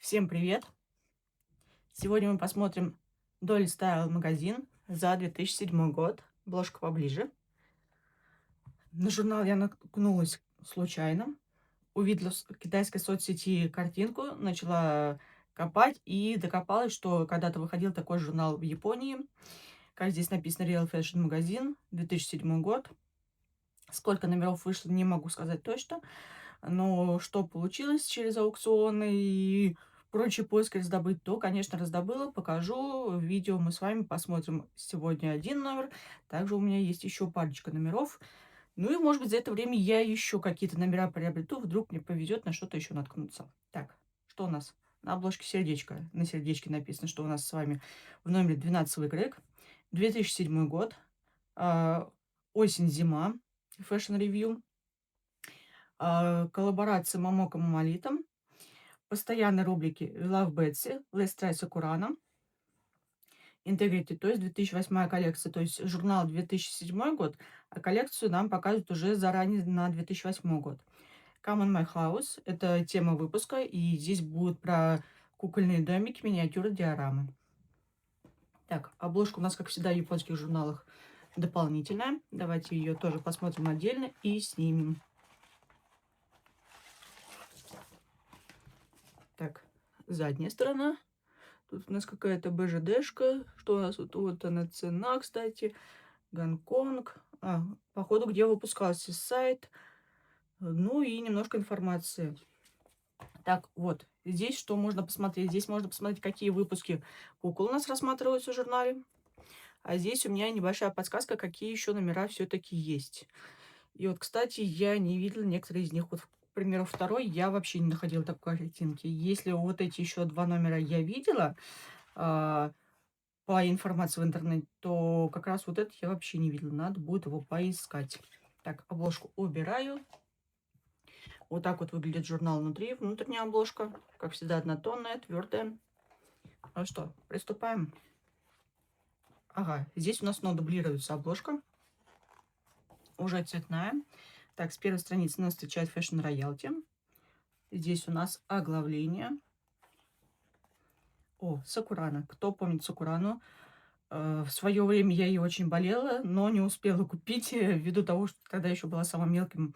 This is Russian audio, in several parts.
Всем привет! Сегодня мы посмотрим Dolly Style магазин за 2007 год. Обложка поближе. На журнал я наткнулась случайно. Увидела в китайской соцсети картинку, начала копать и докопалась, что когда-то выходил такой журнал в Японии. Как здесь написано Real Fashion магазин, 2007 год. Сколько номеров вышло, не могу сказать точно. Но что получилось через аукционы и прочие поиски раздобыть, то, конечно, раздобыла. Покажу. В видео мы с вами посмотрим сегодня один номер. Также у меня есть еще парочка номеров. Ну и, может быть, за это время я еще какие-то номера приобрету. Вдруг мне повезет на что-то еще наткнуться. Так, что у нас? На обложке сердечко. На сердечке написано, что у нас с вами в номере 12 Y. 2007 год. Осень-зима. Fashion Review. Коллаборация Момоко Мамалита, постоянные рубрики Love Betsy, Let's Try Sakурана, Integrity, то есть 2008 коллекция, то есть журнал 2007 год, а коллекцию нам показывают уже заранее на 2008 год. Come on My House — это тема выпуска, и здесь будут про кукольные домики, миниатюры, диорамы. Так, обложка у нас, как всегда, в японских журналах дополнительная. Давайте ее тоже посмотрим отдельно и снимем. Так, задняя сторона. Тут у нас какая-то БЖДшка. Что у нас? Вот она цена, кстати. Гонконг. Походу, где выпускался сайт. Ну и немножко информации. Так, вот. Здесь что можно посмотреть? Здесь можно посмотреть, какие выпуски кукол у нас рассматриваются в журнале. А здесь у меня небольшая подсказка, какие еще номера все-таки есть. И вот, кстати, я не видела некоторые из них. Вот, к примеру, второй я вообще не находила такой картинки. Если вот эти еще два номера я видела, а, по информации в интернете, то как раз вот это я вообще не видела. Надо будет его поискать. Так, обложку убираю. Вот так вот выглядит журнал внутри. Внутренняя обложка, как всегда, однотонная, твердая. Ну что, приступаем. Ага, здесь у нас снова дублируется обложка. Уже цветная. Так, с первой страницы нас встречает Fashion Royalty. Здесь у нас оглавление. О, Сакурана. Кто помнит Сакурану? В свое время я ее очень болела, но не успела купить, ввиду того, что тогда еще была самым мелким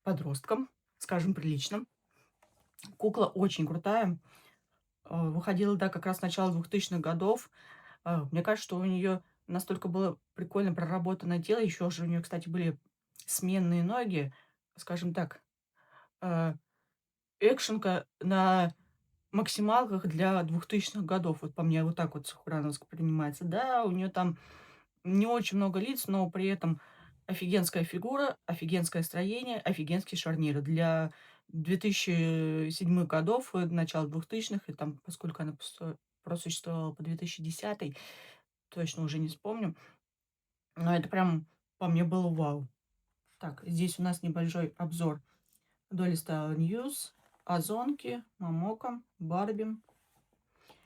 подростком, скажем, приличным. Кукла очень крутая. Выходила, да, как раз с начала 2000-х годов. Мне кажется, что у нее настолько было прикольно проработанное тело. Еще же у нее, кстати, были сменные ноги. Скажем так, э, экшенка на максималках для 2000-х годов. Вот по мне вот так вот Сахурана воспринимается. Да, у нее там не очень много лиц, но при этом офигенская фигура, офигенское строение, офигенские шарниры. Для 2007 годов, начала 2000-х, и там, поскольку она просуществовала по 2010, точно уже не вспомню. Но это прям по мне было вау. Так, здесь у нас небольшой обзор Dolly Style News, Озонки, Момока, Барби.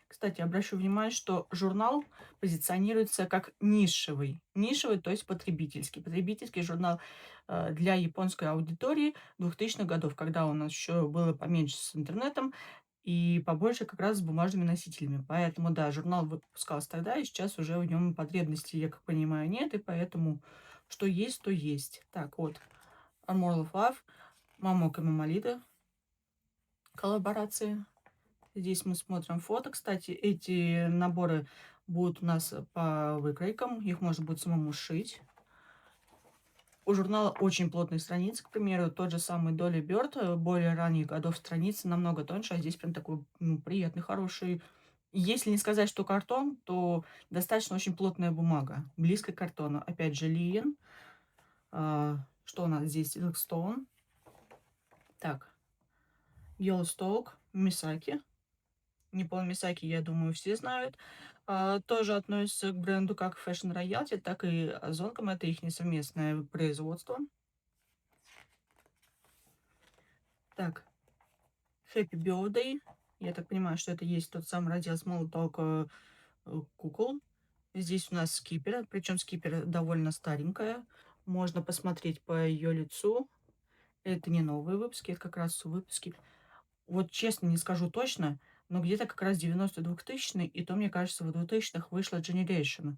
Кстати, обращу внимание, что журнал позиционируется как нишевый. Нишевый, то есть потребительский. Потребительский журнал для японской аудитории 2000-х годов, когда у нас еще было поменьше с интернетом и побольше как раз с бумажными носителями. Поэтому, да, журнал выпускался тогда, и сейчас уже в нем потребностей, я как понимаю, нет, и поэтому что есть, то есть. Так, вот, Armor of Love, Мамока и Мамалида коллаборации. Здесь мы смотрим фото. Кстати, эти наборы будут у нас по выкройкам. Их можно будет самому сшить. У журнала очень плотные страницы. К примеру, тот же самый Dolly Bird, более ранних годов страницы намного тоньше, а здесь прям такой, ну, приятный, хороший. Если не сказать, что картон, то достаточно очень плотная бумага, близкая к картону. Опять же, лиен. Что у нас здесь? Silkstone. Так, Yellowstalk, Misaki. Nippon Misaki, я думаю, все знают. Тоже относится к бренду как Fashion Royalty, так и Озонкам. Это их совместное производство. Так, Happy Birthday. Я так понимаю, что это есть тот самый раздел Small Talk кукол. Здесь у нас скипер, причем скипер довольно старенькая. Можно посмотреть по ее лицу. Это не новые выпуски, это как раз выпуски. Вот честно не скажу точно, но где-то как раз 92-2000, и то, мне кажется, в 2000-х вышла Generation.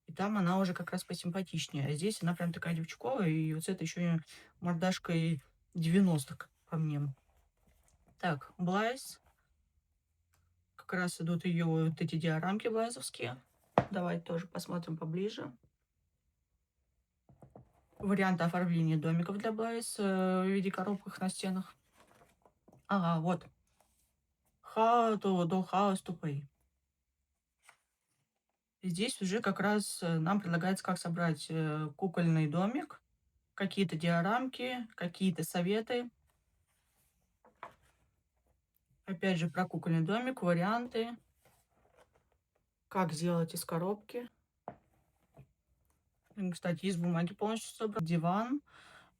И там она уже как раз посимпатичнее. А здесь она прям такая девчковая, и вот это еще и мордашкой 90-х, как по мне. Так, Блайз. Как раз идут ее вот эти диорамки блайзовские. Давайте тоже посмотрим поближе. Варианты оформления домиков для Блайз в виде коробок на стенах. Ага, вот. How to Dollhouse to Pay. Здесь уже как раз нам предлагается, как собрать кукольный домик, какие-то диорамки, какие-то советы. Опять же, про кукольный домик, варианты, как сделать из коробки. Кстати, из бумаги полностью собран. Диван,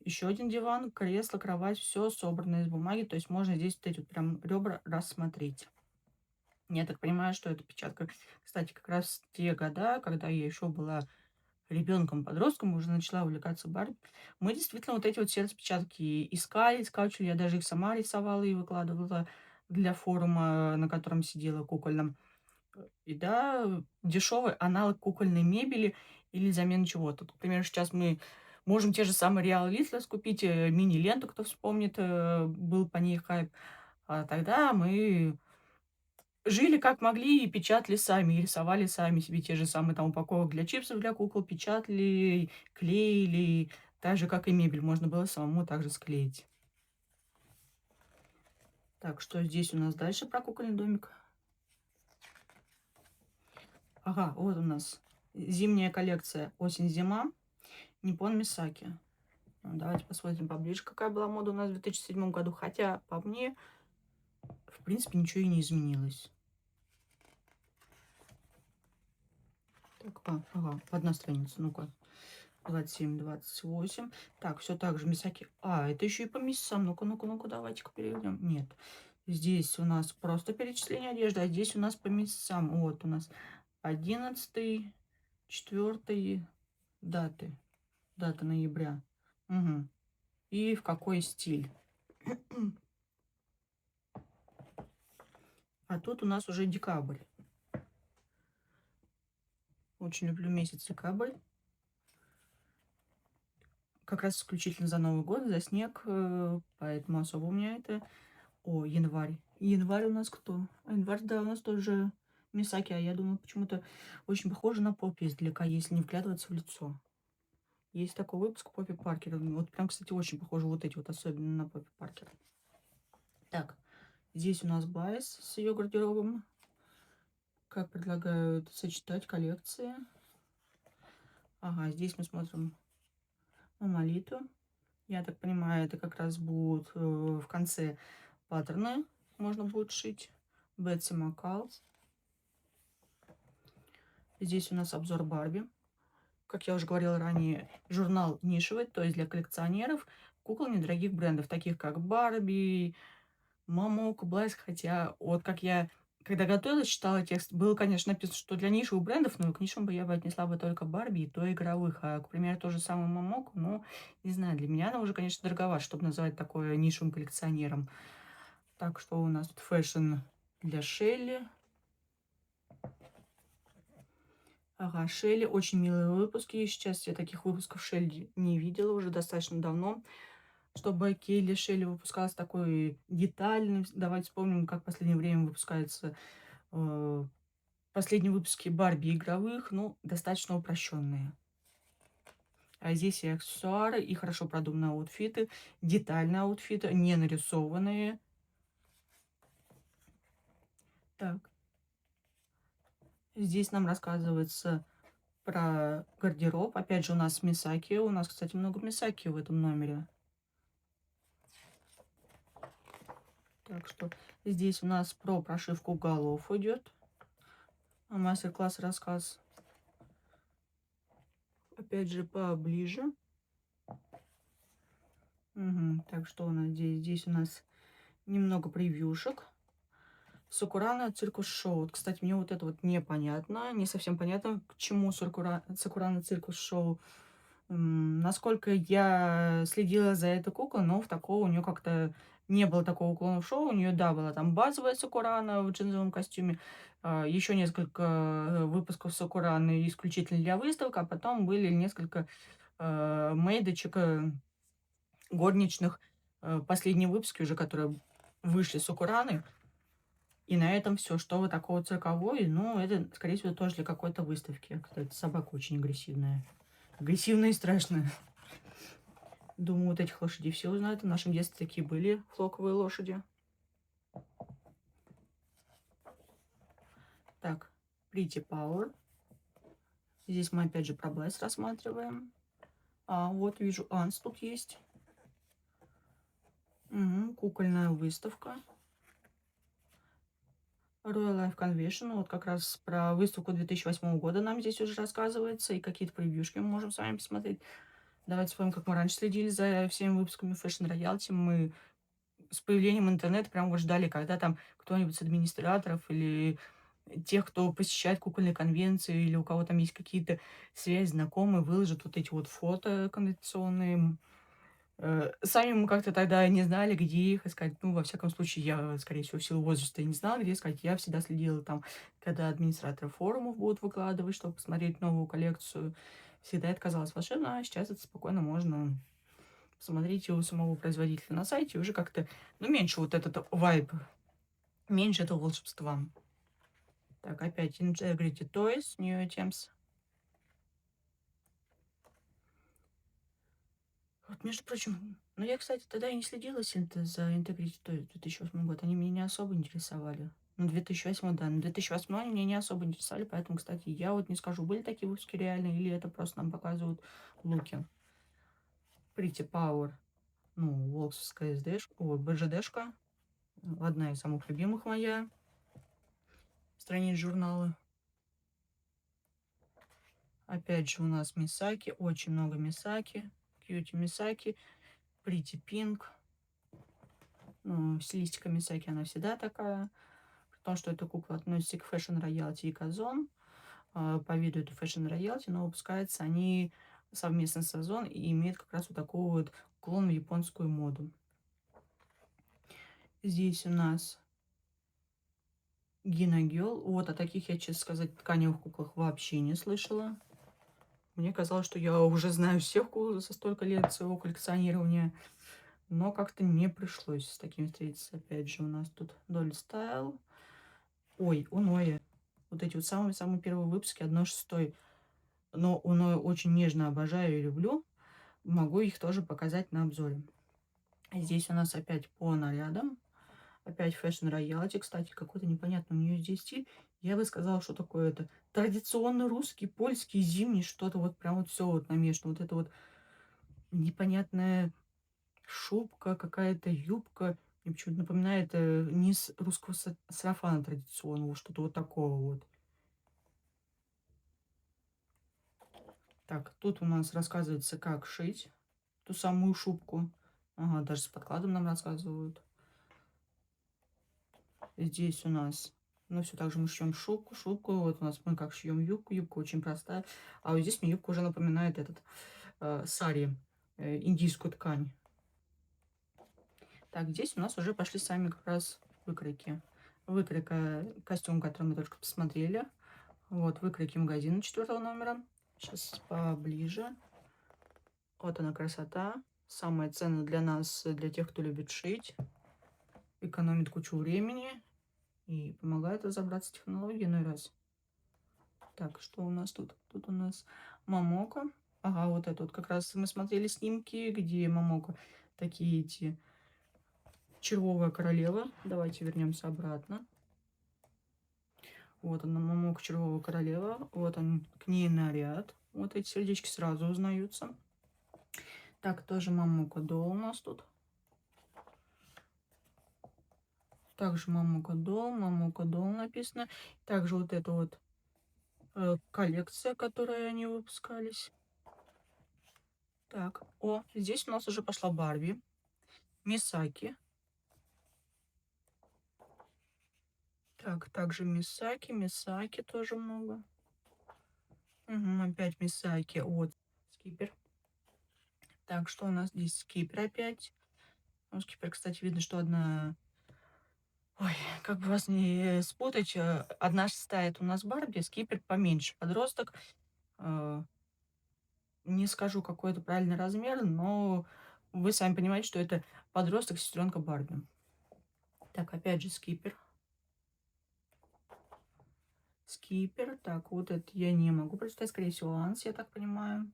еще один диван, кресло, кровать, все собрано из бумаги. То есть можно здесь вот эти вот прям ребра рассмотреть. Я так понимаю, что это печатка. Кстати, как раз те года, когда я еще была ребенком-подростком, уже начала увлекаться Барби, мы действительно вот эти вот все распечатки искали, скачивали. Я даже их сама рисовала и выкладывала для форума, на котором сидела кукольном. И да, дешевый аналог кукольной мебели или замены чего-то. Вот, к примеру, сейчас мы можем те же самые Real Littlest купить, мини-ленту, кто вспомнит, был по ней хайп. А тогда мы жили как могли и печатали сами, и рисовали сами себе те же самые там упаковок для чипсов, для кукол, печатали, клеили. Так же, как и мебель, можно было самому также склеить. Так, что здесь у нас дальше про кукольный домик? Ага, вот у нас зимняя коллекция осень-зима. Ниппон Мисаки. Ну, давайте посмотрим поближе, какая была мода у нас в 2007 году. Хотя, по мне, в принципе, ничего и не изменилось. Так, ага, одна страница, ну-ка. 27, 28. Так, все так же, Мисаки. А, это еще и по месяцам. Ну-ка, ну-ка, ну-ка, давайте-ка перейдем. Нет. Здесь у нас просто перечисление одежды, а здесь у нас по месяцам. Вот у нас 11, 4 даты. Дата ноября. Угу. И в какой стиль. А тут у нас уже декабрь. Очень люблю месяц декабрь. Как раз исключительно за Новый год, за снег, поэтому особо у меня это... О, январь. Январь у нас кто? А январь, да, у нас тоже Мисаки, а я думаю, почему-то очень похоже на Поппи издалека, если не вглядываться в лицо. Есть такой выпуск Поппи Паркер. Вот прям, кстати, очень похожи вот эти вот, особенно на Поппи Паркер. Так, здесь у нас Байс с ее гардеробом. Как предлагают сочетать коллекции. Ага, здесь мы смотрим Мамалиту. Я так понимаю, это как раз будут в конце паттерны. Можно будет шить. Бетси Макал. Здесь у нас обзор Барби. Как я уже говорила ранее, журнал нишевый, то есть для коллекционеров кукол недорогих брендов, таких как Барби, Мамок, Блайс. Хотя, вот как я, когда готовилась, читала текст, было, конечно, написано, что для нишевых брендов, но к нишам бы я бы отнесла бы только Барби и то игровых. А, к примеру, то же самое Мамок, ну, не знаю, для меня она уже, конечно, дороговато, чтобы называть такое нишевым коллекционером. Так, что у нас тут фэшн для Шелли. Ага, Шелли. Очень милые выпуски. Сейчас я таких выпусков Шелли не видела уже достаточно давно. Чтобы Келли Шелли выпускалась такой детальный. Давайте вспомним, как в последнее время выпускаются последние выпуски Барби игровых. Ну, достаточно упрощенные. А здесь и аксессуары, и хорошо продуманные аутфиты. Детальные аутфиты, не нарисованные. Так. Здесь нам рассказывается про гардероб. Опять же, у нас Мисаки. У нас, кстати, много Мисаки в этом номере. Так что здесь у нас про прошивку голов идет. Мастер-класс, рассказ. Опять же, поближе. Угу. Так что у нас здесь? Здесь у нас немного превьюшек. Сакурана циркус шоу. Вот, кстати, мне вот это вот непонятно. Не совсем понятно, к чему Сакурана циркус шоу. Насколько я следила за этой куклой, но в такого у нее как-то не было такого уклона в шоу. У нее, да, была там базовая Сакурана в джинсовом костюме, еще несколько выпусков Сакураны исключительно для выставок, а потом были несколько мейдочек горничных, последние выпуски уже, которые вышли Сакураны. И на этом все. Что вы такого цирковой? Ну, это, скорее всего, тоже для какой-то выставки. Кстати, собака очень агрессивная. Агрессивная и страшная. Думаю, вот этих лошадей все узнают. В нашем детстве такие были флоковые лошади. Так, Pretty Power. Здесь мы опять же про Блэс рассматриваем. Вот вижу, Анс тут есть. Угу, кукольная выставка. Royal Life Convention. Вот как раз про выставку 2008 года нам здесь уже рассказывается. И какие-то превьюшки мы можем с вами посмотреть. Давайте вспомним, как мы раньше следили за всеми выпусками Fashion Royalty. Мы с появлением интернета прям вот ждали, когда там кто-нибудь с администраторов или тех, кто посещает кукольные конвенции, или у кого там есть какие-то связи, знакомые, выложат вот эти вот фото конвенционные. Сами мы как-то тогда не знали, где их искать. Ну, во всяком случае, я, скорее всего, в силу возраста не знала, где искать. Я всегда следила там, когда администраторы форумов будут выкладывать, чтобы посмотреть новую коллекцию. Всегда это казалось волшебно, а сейчас это спокойно можно посмотреть у самого производителя на сайте. Уже как-то, ну, меньше вот этот вайб, меньше этого волшебства. Так, опять Integrity Toys, New Items. Вот, между прочим, ну я, кстати, тогда и не следила сильно за Integrity Toys 2008 год. Они меня не особо интересовали. Ну, 2008, да, но 2008 они меня не особо интересовали, поэтому, кстати, я вот не скажу, были такие выпуски реальные, или это просто нам показывают луки. Pretty Power, ну, Волксовская СДшка, ой, БЖДшка, одна из самых любимых моя, страниц журнала. Опять же у нас Мисаки, очень много Мисаки, Кьюти Мисаки, Pretty Pink. Ну, стилистика Мисаки, она всегда такая. При том, что эта кукла относится к Fashion Royalty и Казон. По виду это Fashion Royalty, но выпускаются они совместно с Озон и имеют как раз вот такую вот уклон в японскую моду. Здесь у нас Гина Гёл. Вот о таких я, честно сказать, тканевых куклах вообще не слышала. Мне казалось, что я уже знаю всех кукол за столько лет своего коллекционирования. Но как-то не пришлось с таким встретиться. Опять же, у нас тут Dolly Style. Ой, у Ноя. Вот эти вот самые-самые первые выпуски, 1/6. Но у Ноя очень нежно обожаю и люблю. Могу их тоже показать на обзоре. Здесь у нас опять по нарядам. Опять Fashion Royalty. Кстати, какой-то непонятный у нее здесь стиль. Я бы сказала, что такое это традиционно русский, польский, зимний, что-то вот прям вот все вот намешано. Вот это вот непонятная шубка, какая-то юбка. Мне почему-то напоминает низ русского сарафана традиционного, что-то вот такого вот. Так, тут у нас рассказывается, как шить ту самую шубку. Ага, даже с подкладом нам рассказывают. Здесь у нас, ну, все так же мы шьем шубку. Вот у нас мы как шьем юбку. Юбка очень простая. А вот здесь мне юбка уже напоминает этот сари, индийскую ткань. Так, здесь у нас уже пошли сами как раз выкройки. Выкройка, костюм, который мы только посмотрели. Вот, выкройки магазина 4 номера. Сейчас поближе. Вот она красота. Самое ценное для нас, для тех, кто любит шить. Экономит кучу времени и помогает разобраться в технологии иной раз. Так, что у нас тут? Тут у нас Момоко. Ага, вот это вот как раз мы смотрели снимки, где Момоко такие эти червовая королева. Давайте вернемся обратно. Вот она, Момоко червовая королева. Вот он, к ней наряд. Вот эти сердечки сразу узнаются. Так, тоже Момоко Дол у нас тут. Также Момоко Дол написано. Также вот это вот коллекция, которой они выпускались. Так, о, здесь у нас уже пошла Барби. Мисаки. Так, также Мисаки тоже много. Угу, опять Мисаки. Вот, скипер. Так, что у нас здесь? Скипер опять. Ну, Скипер, кстати, видно, что одна... Ой, как бы вас не спутать, одна стая — это у нас Барби, Скипер поменьше подросток. Э, Не скажу, какой это правильный размер, но вы сами понимаете, что это подросток, сестренка Барби. Так, опять же, Скипер. Скипер. Так, вот это я не могу прочитать. Скорее всего, Анс, я так понимаю.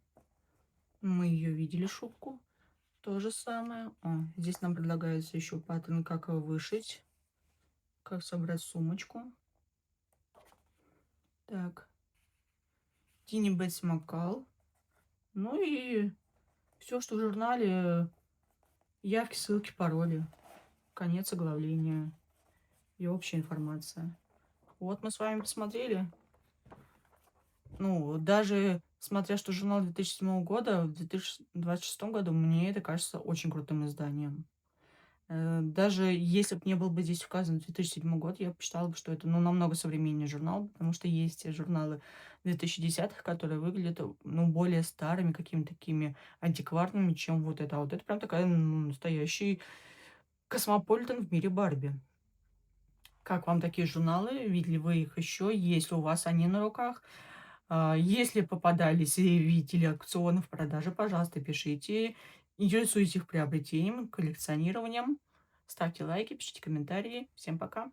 Мы ее видели, шубку. То же самое. Здесь нам предлагается еще паттерн, как вышить, как собрать сумочку. Так, Тини Бетси Маккал. Ну и все, что в журнале. Явки, ссылки, пароли. Конец оглавления и общая информация. Вот мы с вами посмотрели. Ну, даже смотря, что журнал 2007 года, в 2026 году мне это кажется очень крутым изданием. Даже если бы не был бы здесь указан 2007 год, я посчитала бы, что это, ну, намного современнее журнал, потому что есть журналы 2010-х, которые выглядят, ну, более старыми, какими-то такими антикварными, чем вот это. А вот это прям такая, ну, настоящий космополитен в мире Барби. Как вам такие журналы? Видели вы их еще? Есть ли у вас они на руках? Если попадались и видели аукционы в продаже, пожалуйста, пишите. Интересуйтесь их приобретением, коллекционированием. Ставьте лайки, пишите комментарии. Всем пока.